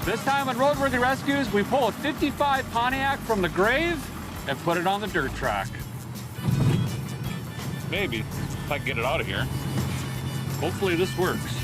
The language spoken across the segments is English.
This time on Roadworthy Rescues, we pull a 55 Pontiac from the grave and put it on the dirt track. Maybe, if I can get it out of here. Hopefully this works.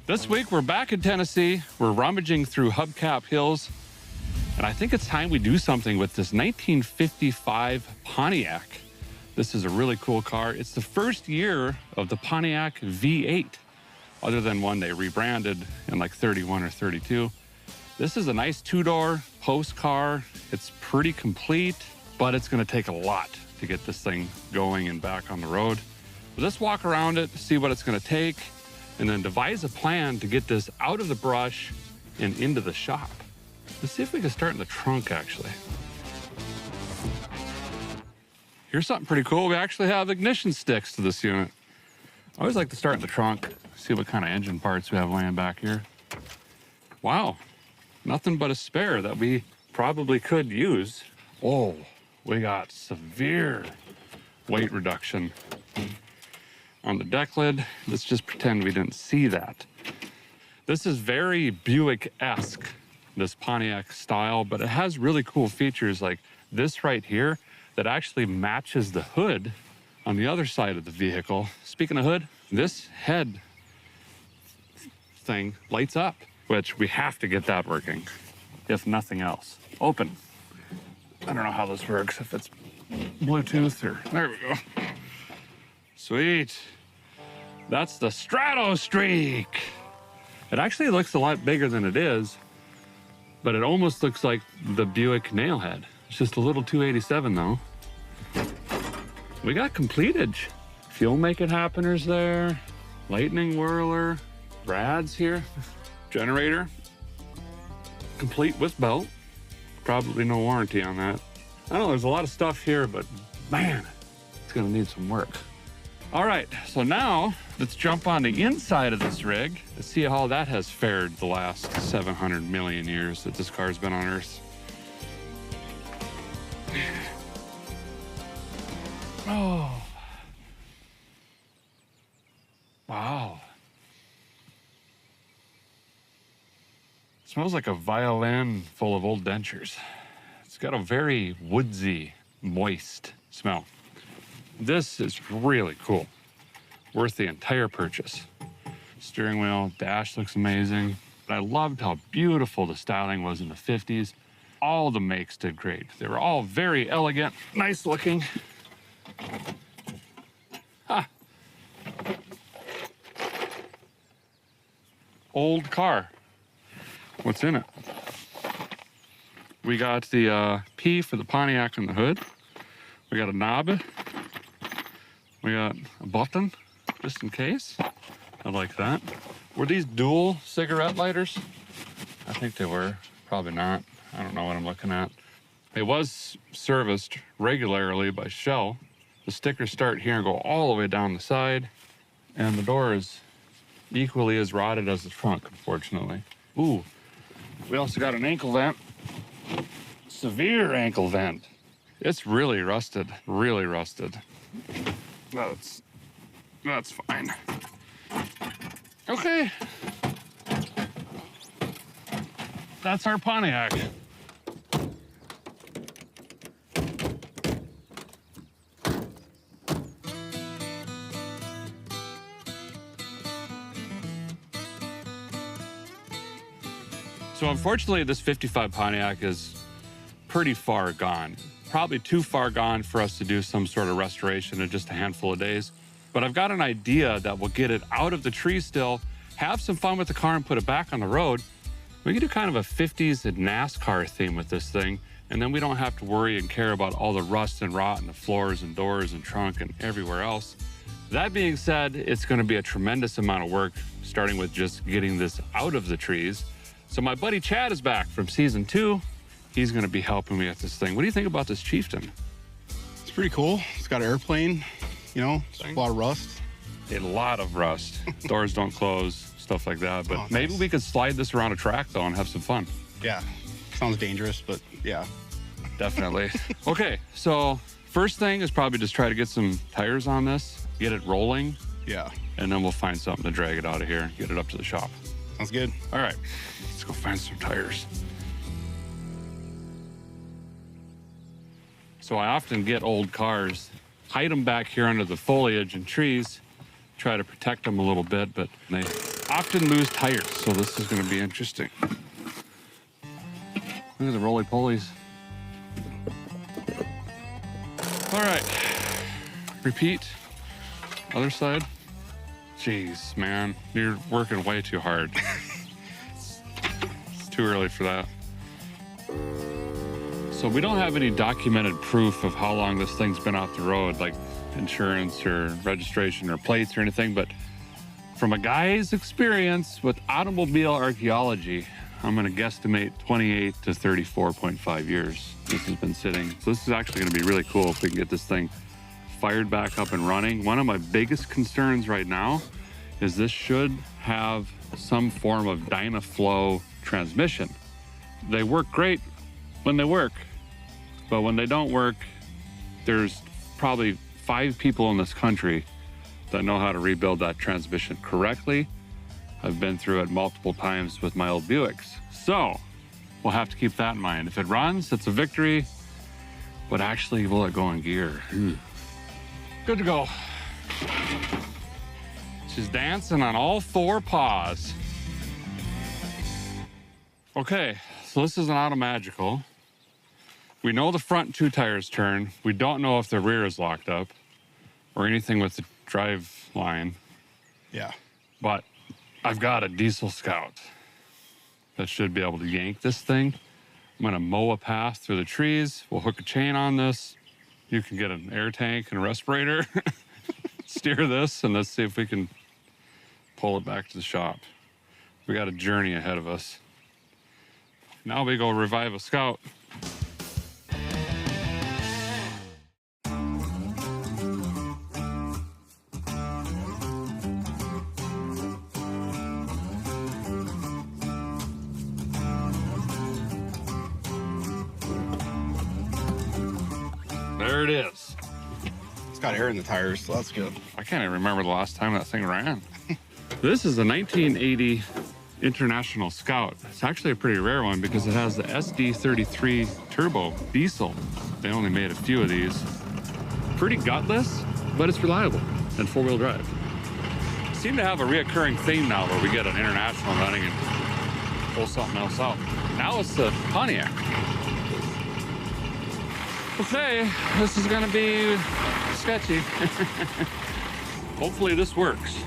This week, we're back in Tennessee. We're rummaging through hubcap hills, and I think it's time we do something with this 1955 Pontiac. This is a really cool car. It's the first year of the Pontiac V8, other than one they rebranded in like 31 or 32. This is a nice two-door post car. It's pretty complete, but it's gonna take a lot to get this thing going and back on the road. But let's walk around it, see what it's gonna take, and then devise a plan to get this out of the brush and into the shop. Let's see if we can start in the trunk, actually. Here's something pretty cool. We actually have ignition sticks to this unit. I always like to start in the trunk, see what kind of engine parts we have laying back here. Wow, nothing but a spare that we probably could use. Oh, we got severe weight reduction on the deck lid. Let's just pretend we didn't see that. This is very Buick-esque, this Pontiac style, but it has really cool features like this right here that actually matches the hood on the other side of the vehicle. Speaking of hood, this head thing lights up, which we have to get that working, if nothing else. Open. I don't know how this works, if it's Bluetooth or, there we go. Sweet. That's the Strato Streak. It actually looks a lot bigger than it is, but it almost looks like the Buick Nailhead. It's just a little 287 though. We got completage. Fuel make it happeners there. Lightning whirler. Rads here. Generator. Complete with belt. Probably no warranty on that. I don't know, there's a lot of stuff here, but man, it's gonna need some work. All right, so now let's jump on the inside of this rig and see how that has fared the last 700 million years that this car's been on Earth. Oh. Wow. It smells like a violin full of old dentures. It's got a very woodsy, moist smell. This is really cool. Worth the entire purchase. Steering wheel, dash looks amazing. I loved how beautiful the styling was in the 50s. All the makes did great. They were all very elegant, nice looking. Ah. Old car. What's in it? We got the P for the Pontiac in the hood. We got a knob. We got a button, just in case. I like that. Were these dual cigarette lighters? I think they were. Probably not. I don't know what I'm looking at. It was serviced regularly by Shell. The stickers start here and go all the way down the side. And the door is equally as rotted as the trunk, unfortunately. Ooh, we also got an ankle vent. Severe ankle vent. It's really rusted, really rusted. That's fine. Okay. That's our Pontiac. So unfortunately, this 55 Pontiac is pretty far gone. Probably too far gone for us to do some sort of restoration in just a handful of days. But I've got an idea that will get it out of the tree still, have some fun with the car and put it back on the road, We could do kind of a 50s and NASCAR theme with this thing, and then we don't have to worry and care about all the rust and rot in the floors and doors and trunk and everywhere else. That being said, it's going to be a tremendous amount of work, starting with just getting this out of the trees. So my buddy Chad is back from season 2. He's going to be helping me with this thing. What do you think about this Chieftain? It's pretty cool. It's got an airplane, you know, a lot of rust. A lot of rust. Doors don't close, stuff like that. But nice. Maybe we could slide this around a track, though, and have some fun. Yeah, sounds dangerous, but yeah. Definitely. Okay, so first thing is probably just try to get some tires on this, get it rolling. Yeah. And then we'll find something to drag it out of here, get it up to the shop. Sounds good. All right, let's go find some tires. So I often get old cars, hide them back here under the foliage and trees, try to protect them a little bit, but they often lose tires, so this is gonna be interesting. Look at the roly-polies. All right, repeat, other side. Jeez, man, you're working way too hard. It's too early for that. So we don't have any documented proof of how long this thing's been off the road, like insurance or registration or plates or anything, but from a guy's experience with automobile archaeology, I'm gonna guesstimate 28 to 34.5 years this has been sitting. So this is actually gonna be really cool if we can get this thing fired back up and running. One of my biggest concerns right now is this should have some form of Dynaflow transmission. They work great when they work, but when they don't work, there's probably 5 people in this country that know how to rebuild that transmission correctly. I've been through it multiple times with my old Buicks. So we'll have to keep that in mind. If it runs, it's a victory, but actually, will it go in gear? Good to go. She's dancing on all 4 paws. Okay, so this is an Automagical. We know the front 2 tires turn. We don't know if the rear is locked up or anything with the drive line. Yeah. But I've got a Diesel Scout that should be able to yank this thing. I'm gonna mow a path through the trees. We'll hook a chain on this. You can get an air tank and a respirator. Steer this, and let's see if we can pull it back to the shop. We got a journey ahead of us. Now we go revive a Scout. There it is. It's got air in the tires, so that's good. I can't even remember the last time that thing ran. This is a 1980 International Scout. It's actually a pretty rare one because it has the SD33 turbo diesel. They only made a few of these. Pretty gutless, but it's reliable and 4-wheel drive. Seem to have a reoccurring theme now where we get an International running and pull something else out. Now it's the Pontiac. Okay, this is gonna be sketchy. Hopefully this works.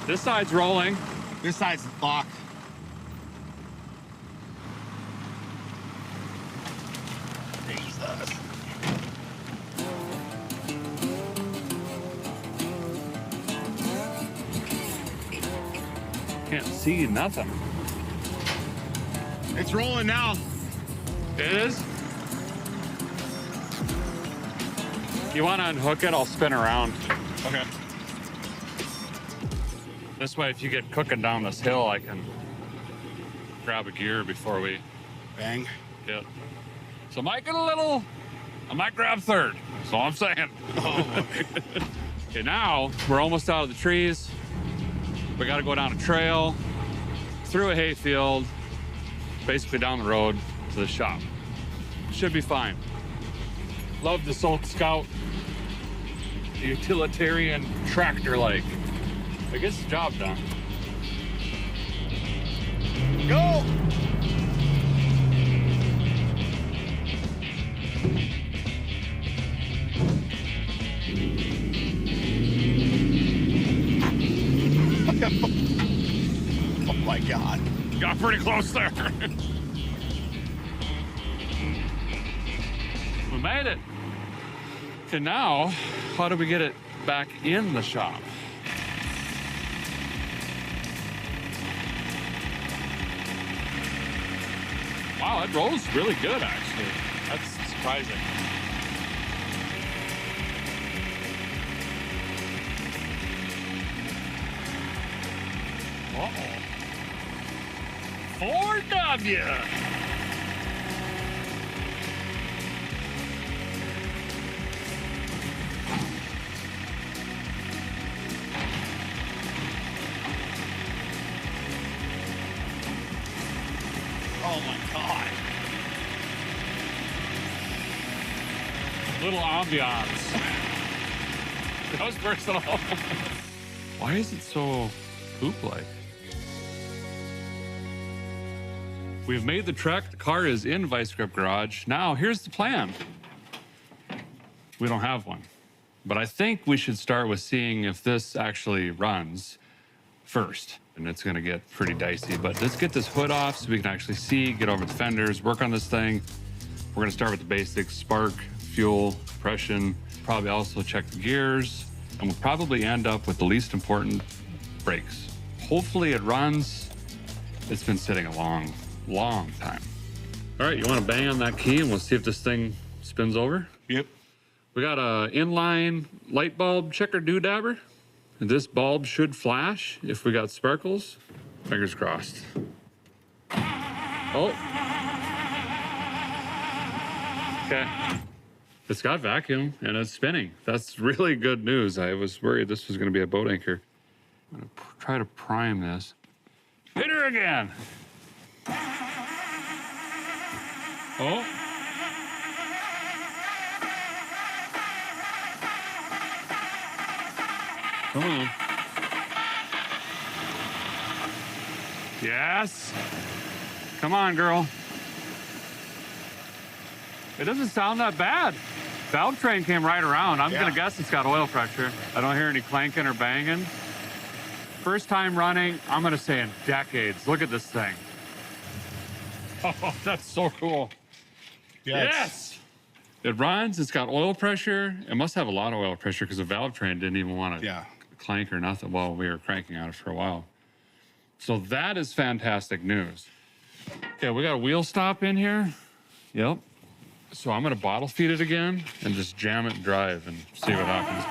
This side's rolling. This side's locked. Jesus. Can't see nothing. It's rolling now. It is? You wanna unhook it, I'll spin around. Okay. This way, if you get cooking down this hill, I can grab a gear before we Bang. get. So I might get a little, I might grab third. That's all I'm saying. Oh. Okay, now we're almost out of the trees. We gotta go down a trail, through a hayfield, basically down the road to the shop. Should be fine. Love this old Scout. Utilitarian tractor-like. It gets the job done. Go! Oh my God. Got pretty close there. We made it. Okay, now, how do we get it back in the shop? Wow, it rolls really good, actually. That's surprising. Uh-oh. 4W. Oh my God. Little ambiance. That was personal. Why is it so poop-like? We've made the trek. The car is in Vice Grip Garage. Now, here's the plan. We don't have one, but I think we should start with seeing if this actually runs first. And it's gonna get pretty dicey, but let's get this hood off so we can actually see, get over the fenders, work on this thing. We're gonna start with the basics: spark, fuel, compression, probably also check the gears, and we'll probably end up with the least important, brakes. Hopefully it runs. It's been sitting a long time. All right, you wanna bang on that key and we'll see if this thing spins over? Yep. We got a inline light bulb checker doodabber. And this bulb should flash if we got sparkles. Fingers crossed. Oh. Okay. It's got vacuum and it's spinning. That's really good news. I was worried this was gonna be a boat anchor. I'm gonna try to prime this. Hit her again. Oh. Come on. Yes. Come on, girl. It doesn't sound that bad. Valve train came right around. I'm gonna guess it's got oil pressure. I don't hear any clanking or banging. First time running, I'm gonna say in decades. Look at this thing. Oh, that's so cool. Yes. It runs, it's got oil pressure. It must have a lot of oil pressure because the valve train didn't even want to clank or nothing while we were cranking on it for a while. So that is fantastic news. Okay, we got a wheel stop in here. Yep. So I'm gonna bottle feed it again and just jam it and drive and see what happens.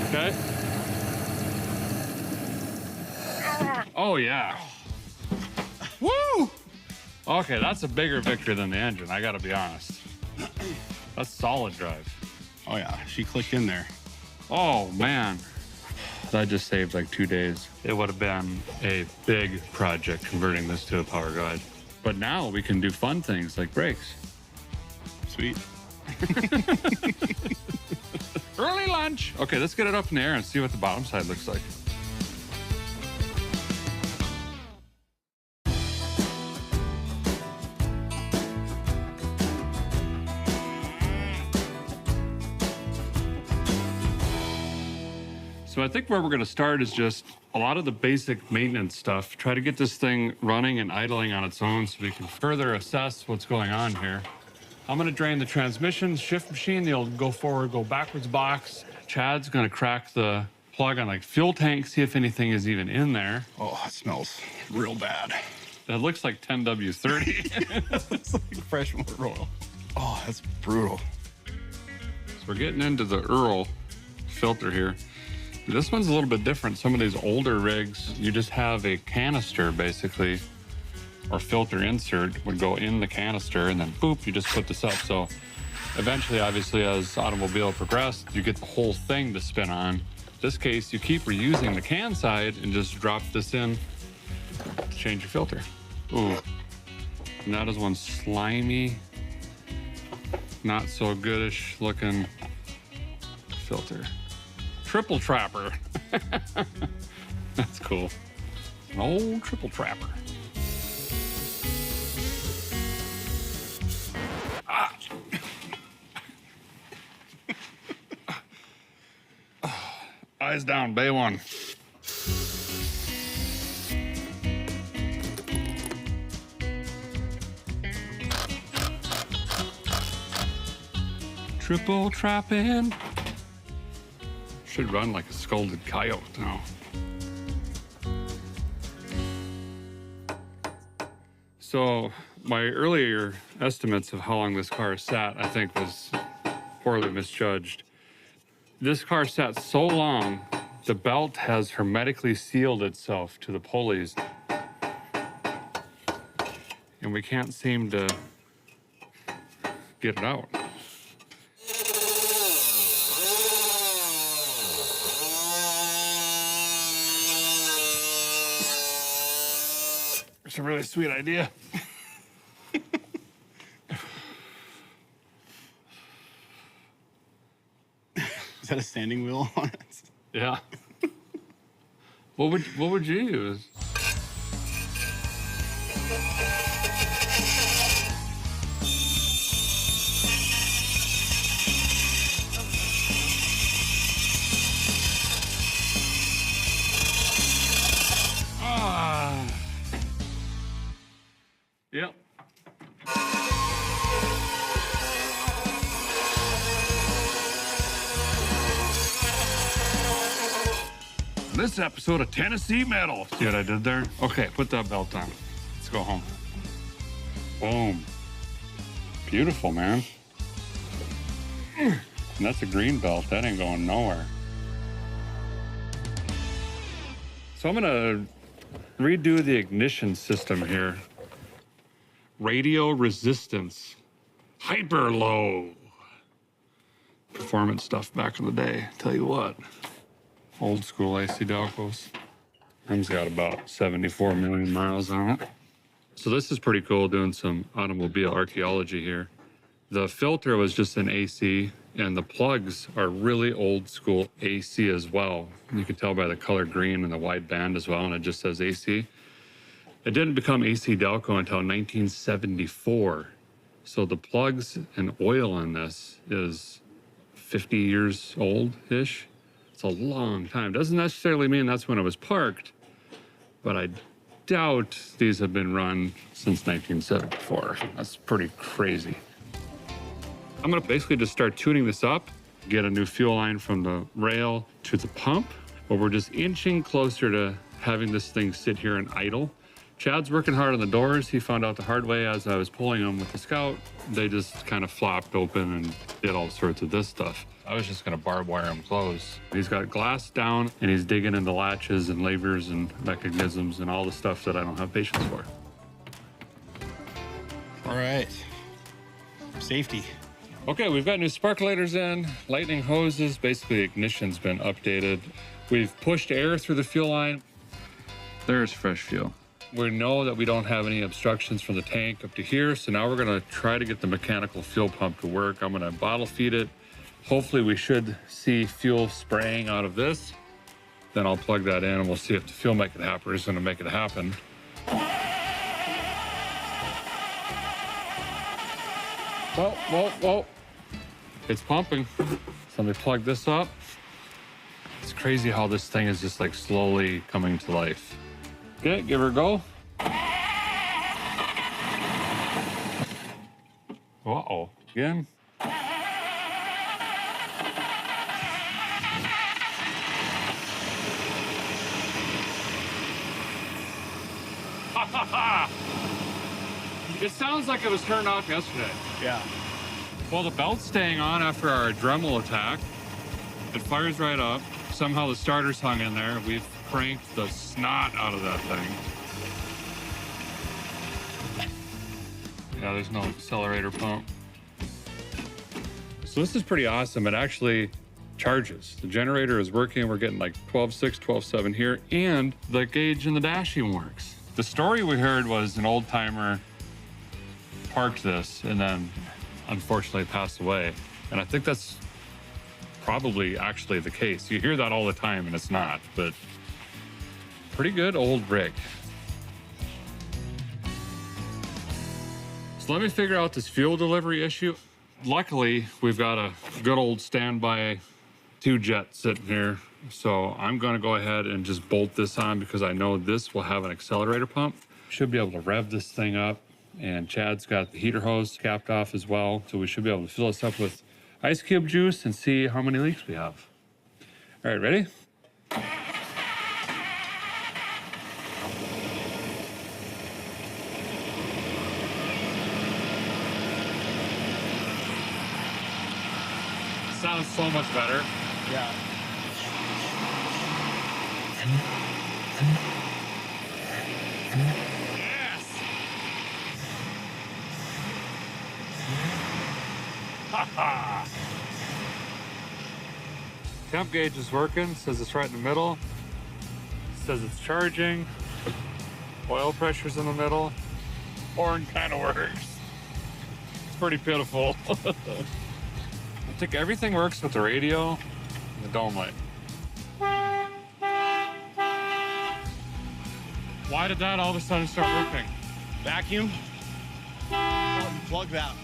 Okay. Oh yeah. Woo! Okay, that's a bigger victory than the engine, I gotta be honest. That's solid drive. Oh yeah, she clicked in there. Oh man, that just saved like 2 days. It would have been a big project converting this to a power guide. But now we can do fun things like brakes. Sweet. Early lunch. Okay, let's get it up in the air and see what the bottom side looks like. So I think where we're gonna start is just a lot of the basic maintenance stuff. Try to get this thing running and idling on its own so we can further assess what's going on here. I'm gonna drain the transmission, shift machine, the old go forward, go backwards box. Chad's gonna crack the plug on like fuel tank, see if anything is even in there. Oh, it smells real bad. That looks like 10W30. It's like fresh motor oil. Oh, that's brutal. So we're getting into the Earl filter here. This one's a little bit different. Some of these older rigs, you just have a canister basically, or filter insert would go in the canister and then boop, you just put this up. So eventually, obviously, as automobile progressed, you get the whole thing to spin on. In this case, you keep reusing the can side and just drop this in to change your filter. Ooh, and that is one slimy, not so goodish looking filter. Triple trapper. That's cool. An old triple trapper. Ah. Eyes down, bay one. Triple trapping. Should run like a scolded coyote now. So my earlier estimates of how long this car sat, I think, was poorly misjudged. This car sat so long, the belt has hermetically sealed itself to the pulleys. And we can't seem to get it out. It's a really sweet idea. Is that a standing wheel on it? Yeah. What would you use? Yep. This episode of Tennessee Metal. See what I did there? Okay, put that belt on. Let's go home. Boom. Beautiful, man. And that's a green belt. That ain't going nowhere. So I'm gonna redo the ignition system here. Radio resistance, hyper low. Performance stuff back in the day, tell you what. Old school AC Delcos. Mine's got about 74 million miles on it. So this is pretty cool, doing some automobile archaeology here. The filter was just an AC, and the plugs are really old school AC as well. You can tell by the color green and the wide band as well, and it just says AC. It didn't become AC Delco until 1974. So the plugs and oil in this is 50 years old-ish. It's a long time. Doesn't necessarily mean that's when it was parked, but I doubt these have been run since 1974. That's pretty crazy. I'm gonna basically just start tuning this up, get a new fuel line from the rail to the pump, but we're just inching closer to having this thing sit here and idle. Chad's working hard on the doors. He found out the hard way as I was pulling them with the Scout. They just kind of flopped open and did all sorts of this stuff. I was just gonna barb wire them closed. He's got glass down and he's digging into latches and levers and mechanisms and all the stuff that I don't have patience for. All right. Safety. Okay, we've got new sparkulators in, lightning hoses, basically ignition's been updated. We've pushed air through the fuel line. There's fresh fuel. We know that we don't have any obstructions from the tank up to here, so now we're gonna try to get the mechanical fuel pump to work. I'm gonna bottle feed it. Hopefully we should see fuel spraying out of this. Then I'll plug that in and we'll see if the fuel make it happen is gonna make it happen. Whoa, whoa, whoa. It's pumping. So let me plug this up. It's crazy how this thing is just like slowly coming to life. Okay, give her a go. Uh-oh, again. It sounds like it was turned off yesterday. Yeah. Well, the belt's staying on after our Dremel attack. It fires right up. Somehow the starter's hung in there. We've cranked the snot out of that thing. Yeah, there's no accelerator pump. So this is pretty awesome. It actually charges. The generator is working. We're getting like 12.6, 12.7 here, and the gauge in the dashing works. The story we heard was an old timer parked this and then unfortunately passed away. And I think that's probably actually the case. You hear that all the time and it's not, but pretty good old rig. So let me figure out this fuel delivery issue. Luckily, we've got a good old standby 2-jet sitting here. So I'm gonna go ahead and just bolt this on because I know this will have an accelerator pump. Should be able to rev this thing up. And Chad's got the heater hose capped off as well. So we should be able to fill this up with ice cube juice and see how many leaks we have. All right, ready? Sounds so much better. Yeah. Yes! Ha-ha! Temp gauge is working, says it's right in the middle. Says it's charging. Oil pressure's in the middle. Horn kind of works. It's pretty pitiful. I think everything works with the radio and the dome light. Why did that all of a sudden start working? Vacuum. Plug that.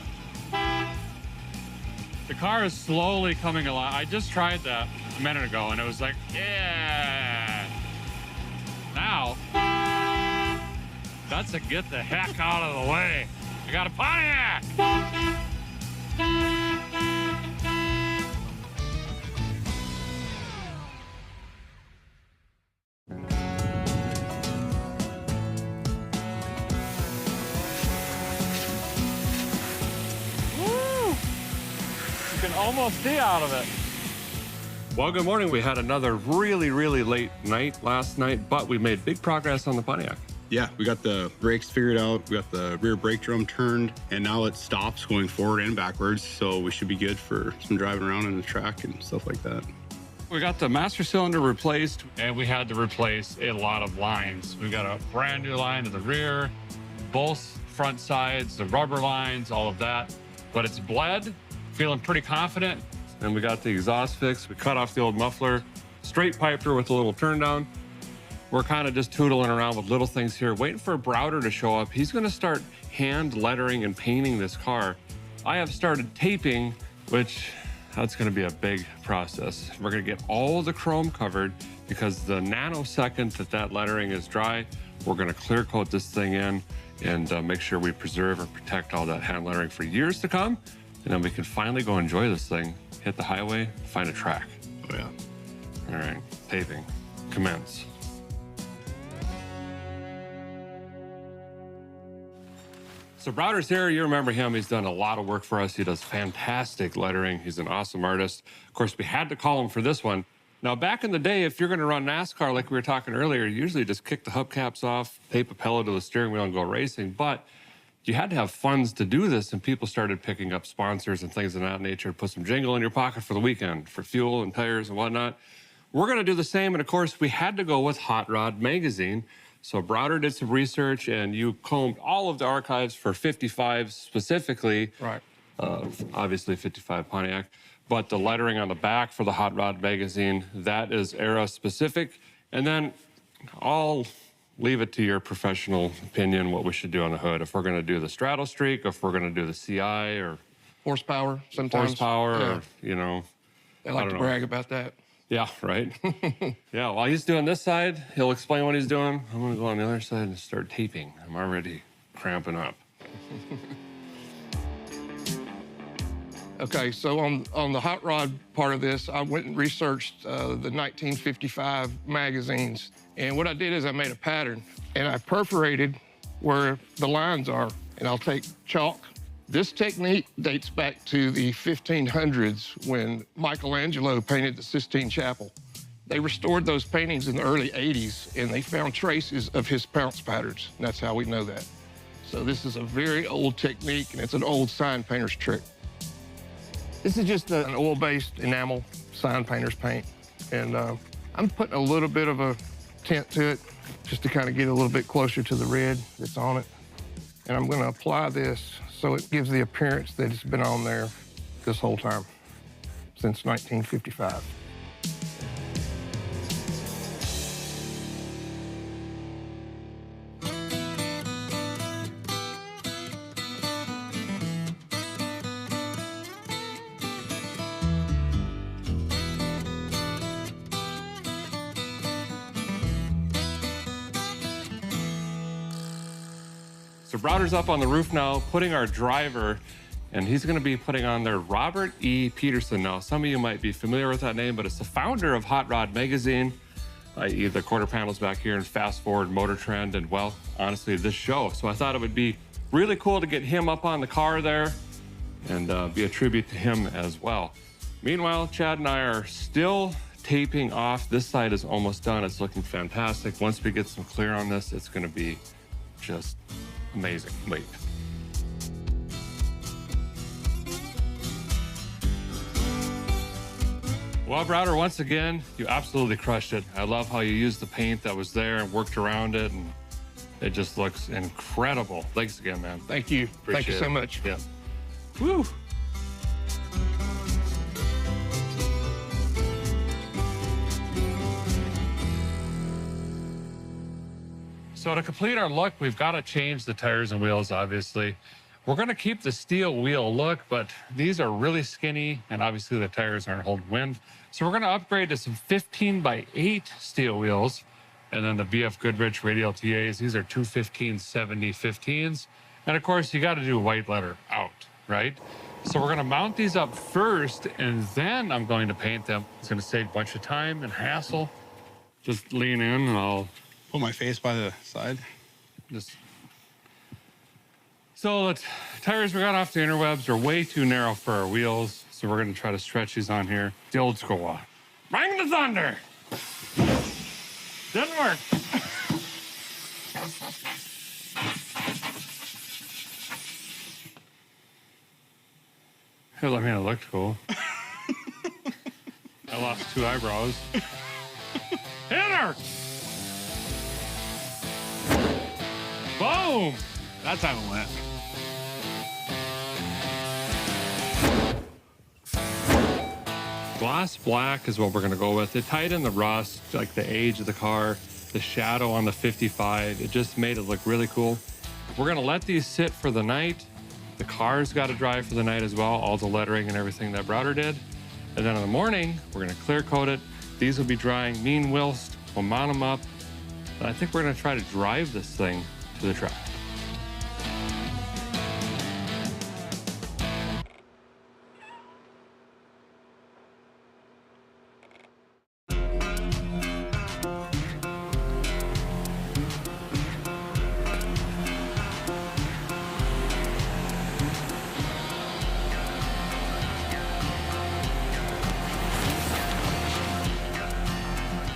The car is slowly coming alive. I just tried that a minute ago and it was like, yeah. Now, that's a get the heck out of the way. I got a Pontiac. You can almost see out of it. Well, good morning. We had another really late night last night, but we made big progress on the Pontiac. Yeah, we got the brakes figured out. We got the rear brake drum turned, and now it stops going forward and backwards. So we should be good for some driving around in the track and stuff like that. We got the master cylinder replaced, and we had to replace a lot of lines. We got a brand new line to the rear, both front sides, the rubber lines, all of that. But it's bled, feeling pretty confident. And we got the exhaust fixed. We cut off the old muffler, straight piped her with a little turn down. We're kind of just tootling around with little things here, waiting for Browder to show up. He's gonna start hand lettering and painting this car. I have started taping, which that's gonna be a big process. We're gonna get all the chrome covered because the nanosecond that lettering is dry, we're gonna clear coat this thing in and make sure we preserve and protect all that hand lettering for years to come. And then we can finally go enjoy this thing, hit the highway, find a track. Oh yeah. All right, taping, commence. So Browder's here, you remember him, he's done a lot of work for us. He does fantastic lettering, he's an awesome artist. Of course, we had to call him for this one. Now, back in the day, if you're gonna run NASCAR like we were talking earlier, you usually just kick the hubcaps off, tape a pillow to the steering wheel and go racing, but you had to have funds to do this, and people started picking up sponsors and things of that nature to put some jingle in your pocket for the weekend, for fuel and tires and whatnot. We're gonna do the same, and of course, we had to go with Hot Rod Magazine. So Browder did some research, and you combed all of the archives for 55 specifically. Right. Obviously 55 Pontiac, but the lettering on the back for the Hot Rod Magazine, that is era specific. And then I'll leave it to your professional opinion what we should do on the hood. If we're gonna do the Straddle Streak, if we're gonna do the CI or Horsepower sometimes. horsepower, Yeah. or, you know. They like to don't know. brag about that. Yeah, right. Yeah, while he's doing this side, he'll explain what he's doing. I'm gonna go on the other side and start taping. I'm already cramping up. Okay, so on the hot rod part of this, I went and researched the 1955 magazines. And what I did is I made a pattern, and I perforated where the lines are, and I'll take chalk. This technique dates back to the 1500s when Michelangelo painted the Sistine Chapel. They restored those paintings in the early 80s, and they found traces of his pounce patterns, and that's how we know that. So this is a very old technique, and it's an old sign painter's trick. This is just an oil-based enamel sign painter's paint, and I'm putting a little bit of a tint to it just to kind of get a little bit closer to the red that's on it. And I'm gonna apply this so it gives the appearance that it's been on there this whole time, since 1955. So Browder's up on the roof now, putting our driver, And he's gonna be putting on their Robert E. Peterson. Now, some of you might be familiar with that name, but it's the founder of Hot Rod Magazine, i.e. the quarter panels back here, and Fast Forward, MotorTrend, and well, honestly, this show. So I thought it would be really cool to get him up on the car there and be a tribute to him as well. Meanwhile, Chad and I are still taping off. This side is almost done. It's looking fantastic. Once we get some clear on this, it's gonna be just amazing. Wait. Well, Browder, once again, you absolutely crushed it. I love how you used the paint that was there and worked around it, and it just looks incredible. Thanks again, man. Thank you. Thank you so much. Yeah. Woo! So to complete our look, we've got to change the tires and wheels, obviously. We're going to keep the steel wheel look, but these are really skinny, and obviously the tires aren't holding wind. So we're going to upgrade to some 15x8 steel wheels, and then the BF Goodrich radial TAs. These are 215/70 15s. And of course, you got to do white letter out, right? So we're going to mount these up first, and then I'm going to paint them. It's going to save a bunch of time and hassle. Just lean in, and I'll Put my face by the side. just... So the tires we got off the interwebs are way too narrow for our wheels, so we're going to try to stretch these on here. The old school one. Bring the thunder! Didn't work. Hey, I mean, it looked cool. I lost 2 eyebrows. Hit her! Boom! That's how it went. Gloss black is what we're gonna go with. It tied in the rust, like the age of the car, the shadow on the 55. It just made it look really cool. We're gonna let these sit for the night. The car's gotta dry for the night as well, all the lettering and everything that Browder did. And then in the morning, we're gonna clear coat it. These will be drying mean whilst we'll mount them up. And I think we're gonna try to drive this thing to the track.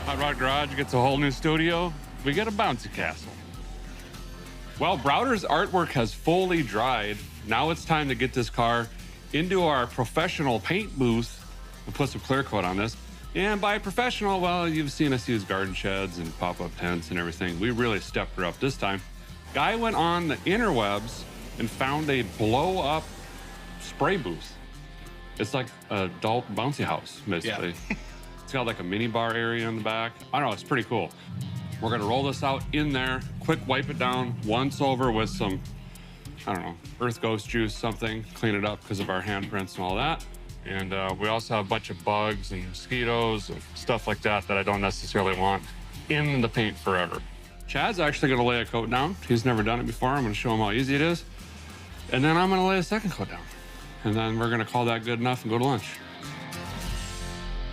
Hot Rod Garage gets a whole new studio. We get a bouncy castle. Well, Browder's artwork has fully dried. Now it's time to get this car into our professional paint booth and put some clear coat on this. And by professional, well, you've seen us use garden sheds and pop-up tents and everything. We really stepped her up this time. Guy went on the interwebs and found a blow-up spray booth. It's like an adult bouncy house, basically. Yeah. It's got like a mini bar area in the back. I don't know, it's pretty cool. We're gonna roll this out in there, quick wipe it down once over with some, I don't know, Earth Ghost juice, something, clean it up because of our handprints and all that. And we also have a bunch of bugs and mosquitoes and stuff like that that I don't necessarily want in the paint forever. Chad's actually gonna lay a coat down. He's never done it before. I'm gonna show him how easy it is. And then I'm gonna lay a second coat down. And then we're gonna call that good enough and go to lunch.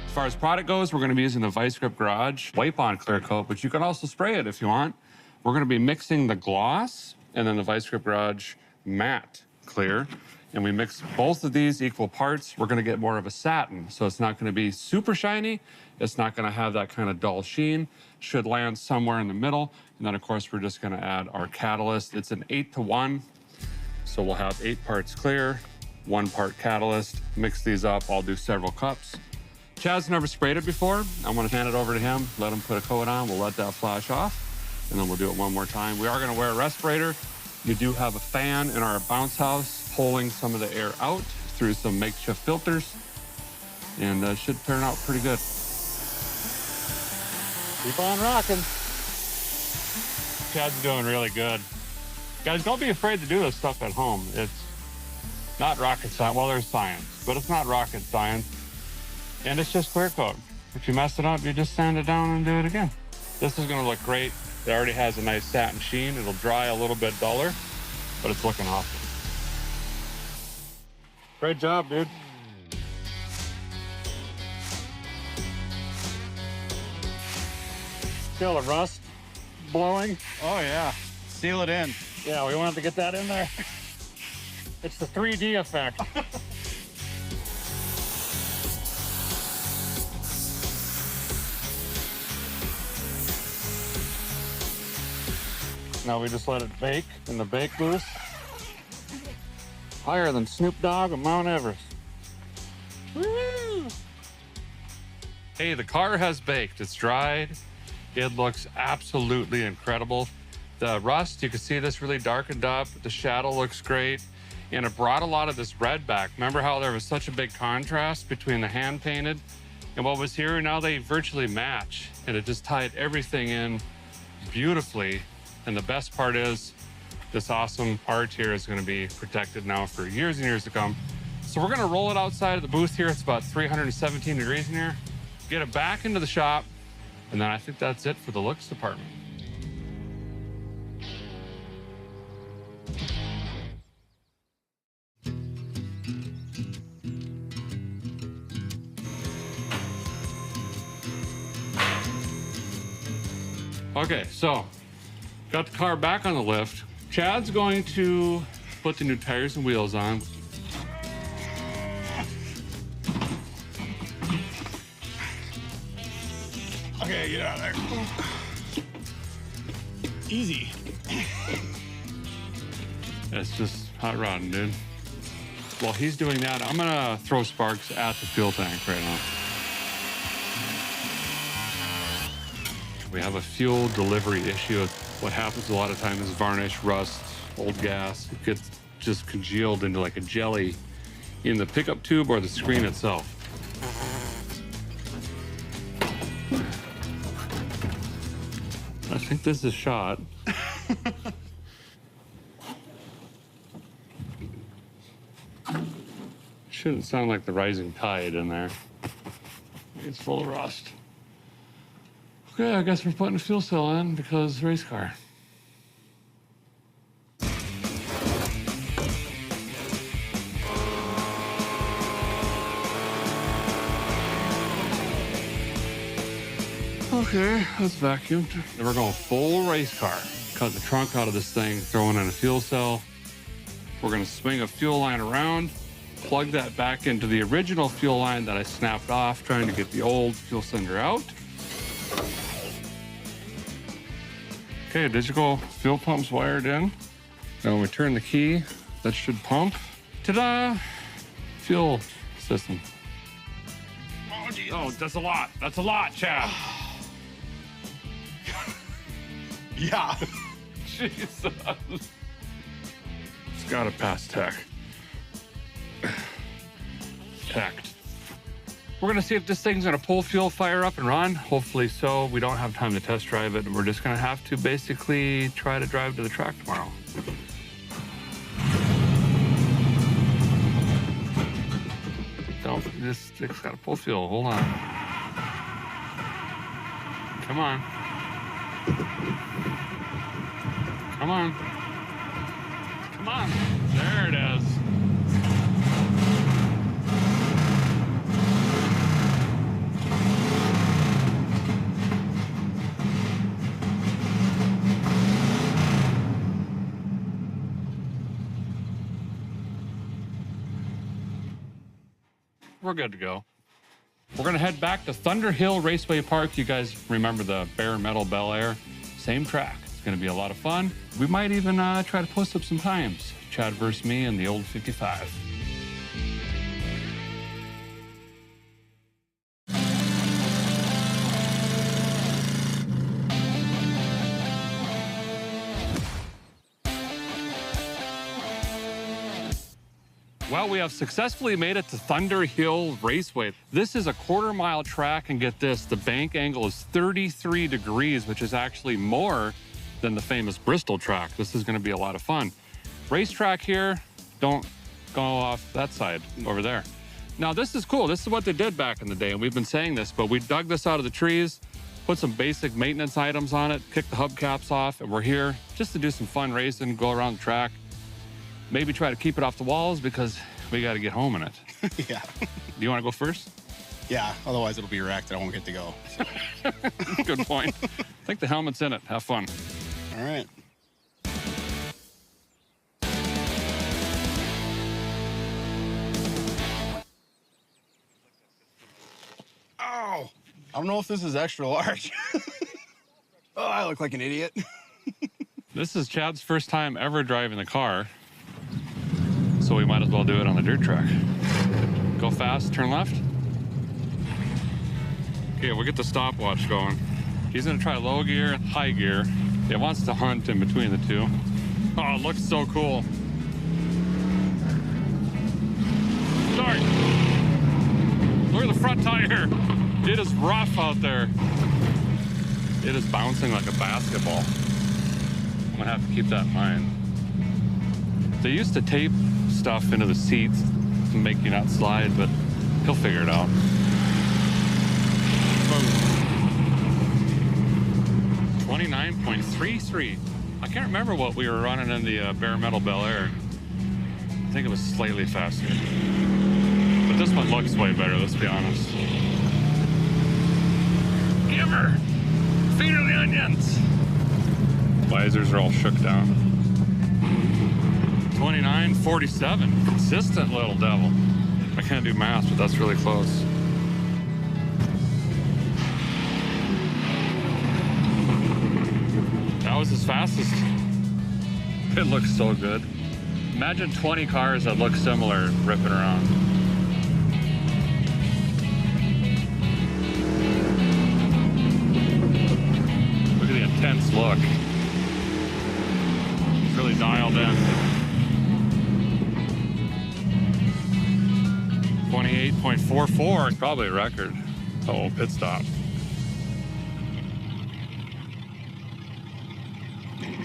As far as product goes, we're gonna be using the Vice Grip Garage wipe-on clear coat, but you can also spray it if you want. We're gonna be mixing the gloss and then the Vice Grip Garage matte clear. And we mix both of these equal parts. We're gonna get more of a satin, so it's not gonna be super shiny. It's not gonna have that kind of dull sheen. Should land somewhere in the middle. And then of course, we're just gonna add our catalyst. It's an 8-to-1. So we'll have 8 parts clear, 1 part catalyst. Mix these up, I'll do several cups. Chad's never sprayed it before. I'm gonna hand it over to him, let him put a coat on. We'll let that flash off, and then we'll do it one more time. We are gonna wear a respirator. You do have a fan in our bounce house pulling some of the air out through some makeshift filters, and should turn out pretty good. Keep on rocking. Chad's doing really good. Guys, don't be afraid to do this stuff at home. It's not rocket science. Well, there's science, but it's not rocket science. And it's just clear coat. If you mess it up, you just sand it down and do it again. This is gonna look great. It already has a nice satin sheen. It'll dry a little bit duller, but it's looking awesome. Great job, dude. Feel the rust blowing? Oh yeah, seal it in. Yeah, we wanted to get that in there. It's the 3D effect. Now we just let it bake in the bake booth. Higher than Snoop Dogg and Mount Everest. Woo! Hey, the car has baked. It's dried. It looks absolutely incredible. The rust, you can see this really darkened up. The shadow looks great. And it brought a lot of this red back. Remember how there was such a big contrast between the hand painted and what was here? Now they virtually match. And it just tied everything in beautifully. And the best part is this awesome art here is going to be protected now for years and years to come. So we're going to roll it outside of the booth here. It's about 317 degrees in here. Get it back into the shop. And then I think that's it for the looks department. Okay, so got the car back on the lift. Chad's going to put the new tires and wheels on. Okay, get out of there. Easy. It's just hot rodding, dude. While he's doing that, I'm gonna throw sparks at the fuel tank right now. We have a fuel delivery issue. What happens a lot of times is varnish, rust, old gas. It gets just congealed into like a jelly in the pickup tube or the screen itself. I think this is shot. Shouldn't sound like the rising tide in there. It's full of rust. Okay, I guess we're putting a fuel cell in because race car. Okay, that's vacuumed. Then we're going full race car. Cut the trunk out of this thing, throwing in a fuel cell. We're gonna swing a fuel line around, plug that back into the original fuel line that I snapped off, trying to get the old fuel cylinder out. Okay, digital fuel pump's wired in. Now when we turn the key, that should pump. Ta-da! Fuel system. Oh, geez. Oh, that's a lot. That's a lot, Chad. Yeah. Jesus. It's gotta pass tech. Tacked. We're gonna see if this thing's gonna pull fuel, fire up and run. Hopefully so. We don't have time to test drive it. We're just gonna have to basically try to drive to the track tomorrow. Don't, this stick's gotta pull fuel. Hold on. Come on. Come on. Come on. There it is. We're good to go. We're gonna head back to Thunder Hill Raceway Park. You guys remember the bare metal Bel Air? Same track. It's gonna be a lot of fun. We might even try to post up some times. Chad versus me in the old 55. Well, we have successfully made it to Thunder Hill Raceway. This is a quarter-mile track, and get this, the bank angle is 33 degrees, which is actually more than the famous Bristol track. This is gonna be a lot of fun. Racetrack here, don't go off that side over there. Now, this is cool. This is what they did back in the day, and we've been saying this, but we dug this out of the trees, put some basic maintenance items on it, kicked the hubcaps off, and we're here just to do some fun racing, go around the track. Maybe try to keep it off the walls because We got to get home in it. Yeah. Do you want to go first? Yeah, otherwise it'll be wrecked. I won't get to go. Good point. I think the helmet's in it. Have fun. All right. Oh, I don't know if this is extra large. Oh, I look like an idiot. This is Chad's first time ever driving the car, so we might as well do it on the dirt track. Go fast, turn left. Okay, we'll get the stopwatch going. He's gonna try low gear and high gear. It wants to hunt in between the two. Oh, it looks so cool. Sorry. Look at the front tire. It is rough out there. It is bouncing like a basketball. I'm gonna have to keep that in mind. They used to tape stuff into the seats to make you not slide, but he'll figure it out. 29.33. I can't remember what we were running in the bare metal Bel Air. I think it was slightly faster. But this one looks way better, let's be honest. Give her! Feed her the onions! Visors are all shook down. 29.47. Consistent little devil. I can't do math, but that's really close. That was his fastest. It looks so good. Imagine 20 cars that look similar ripping around. Look at the intense look. It's really dialed in. 28.44, probably a record. Oh, pit stop.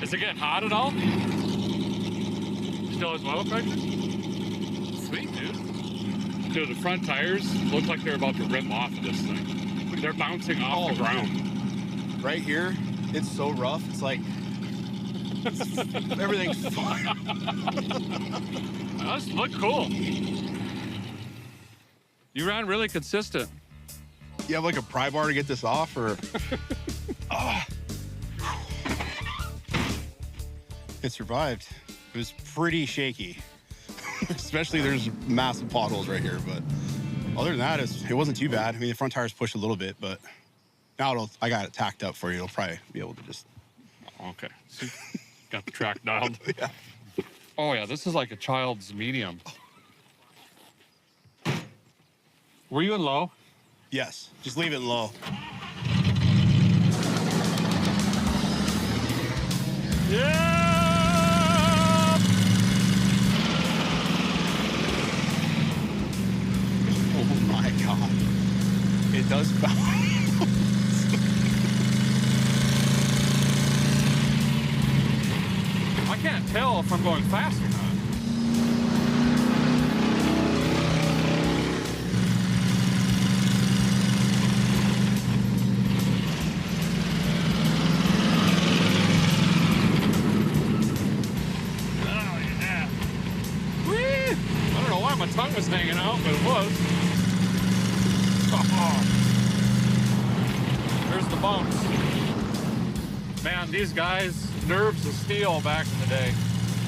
Is it getting hot at all? Still has oil pressure? Sweet, dude. Dude, the front tires look like they're about to rip off of this thing. They're bouncing off the ground. Right here, it's so rough. It's like everything's fine. Those look cool. You ran really consistent. You have like a pry bar to get this off, or? Oh. It survived. It was pretty shaky. Especially there's massive potholes right here, but other than that, it wasn't too bad. I mean, the front tires pushed a little bit, but now I got it tacked up for you. It'll probably be able to just... Okay. Got the track dialed. Yeah. Oh yeah, this is like a child's medium. Were you in low? Yes, just leave it low. Yeah! Oh my God. It does bounce. I can't tell if I'm going fast or not. My tongue was hanging out, but it was. Oh. There's the bumps. Man, these guys, nerves of steel back in the day.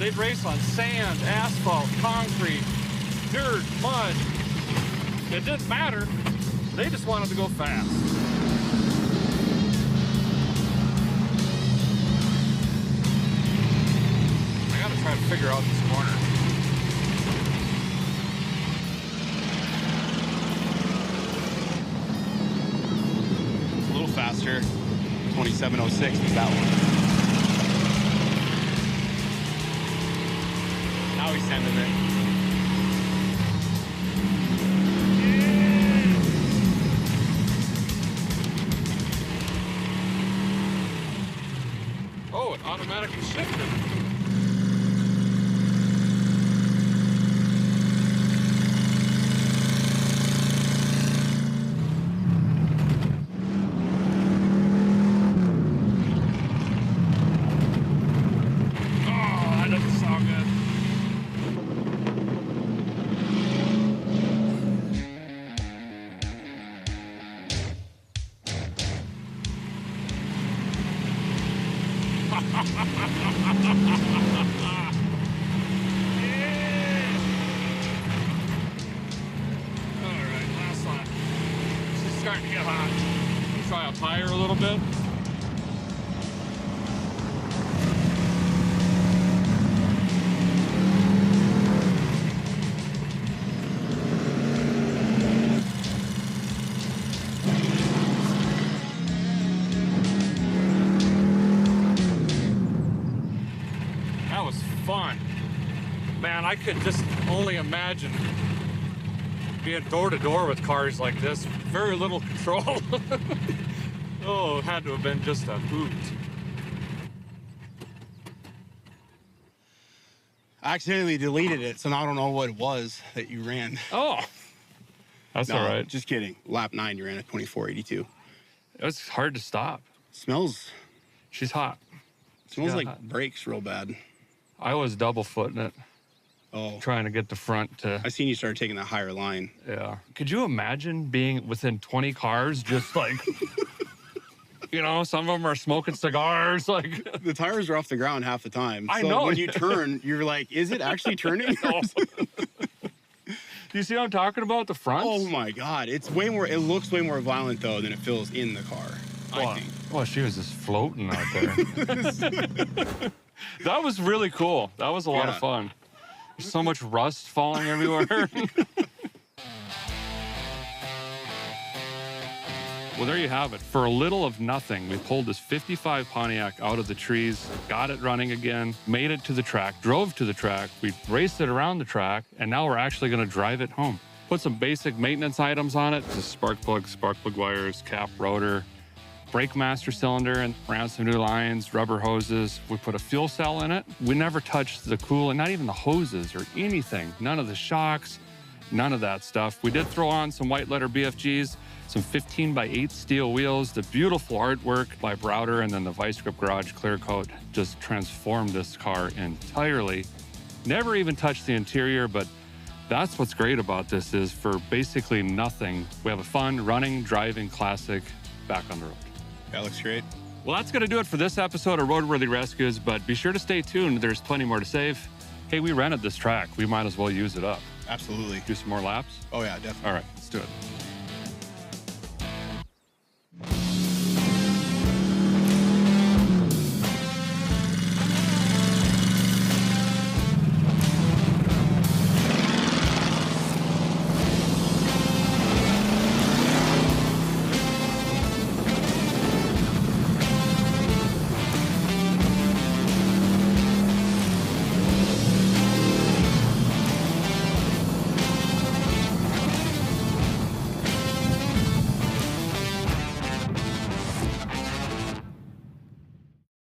They'd race on sand, asphalt, concrete, dirt, mud. It didn't matter. They just wanted to go fast. I gotta try to figure out this corner. Faster. 2706 is that one. Now he's sending it. Yeah. Oh, it automatically shifted. right, last lap. This is starting to get hot. Try up higher a little bit. That was fun. Man, I could just only imagine being door to door with cars like this. Very little control. Oh, it had to have been just a hoot. I accidentally deleted it, so now I don't know what it was that you ran. Oh, that's No, all right. just kidding. Lap 9, you ran at 24.82. It's hard to stop. Smells She's hot. smells like hot. brakes real bad. I was double footing it, Oh, trying to get the front to, I seen you started taking that higher line. yeah. Could you imagine being within 20 cars, just like, you know, some of them are smoking cigars, like. The tires are off the ground half the time. I so know. when you turn, you're like, is it actually turning? Do you see what I'm talking about? The front? Oh my God. It's way more, it looks way more violent though than it feels in the car, I think. Well, she was just floating out there. That was really cool. That was a lot of Yeah. fun. There's so much rust falling everywhere. Well, there you have it. For a little of nothing, we pulled this 55 Pontiac out of the trees, got it running again, made it to the track, drove to the track, we raced it around the track, and now we're actually gonna drive it home. Put some basic maintenance items on it, just spark plug wires, cap, rotor, brake master cylinder, and ran some new lines, rubber hoses. We put a fuel cell in it. We never touched the coolant, not even the hoses or anything. None of the shocks, none of that stuff. We did throw on some white letter BFGs, some 15x8 steel wheels, the beautiful artwork by Browder, and then the Vice Grip Garage clear coat just transformed this car entirely. Never even touched the interior, but that's what's great about this is for basically nothing, we have a fun running, driving classic back on the road. That looks great. Well, that's going to do it for this episode of Roadworthy Rescues, but be sure to stay tuned. There's plenty more to save. Hey, we rented this track. We might as well use it up. Absolutely. Do some more laps? Oh yeah, definitely. All right, let's do it.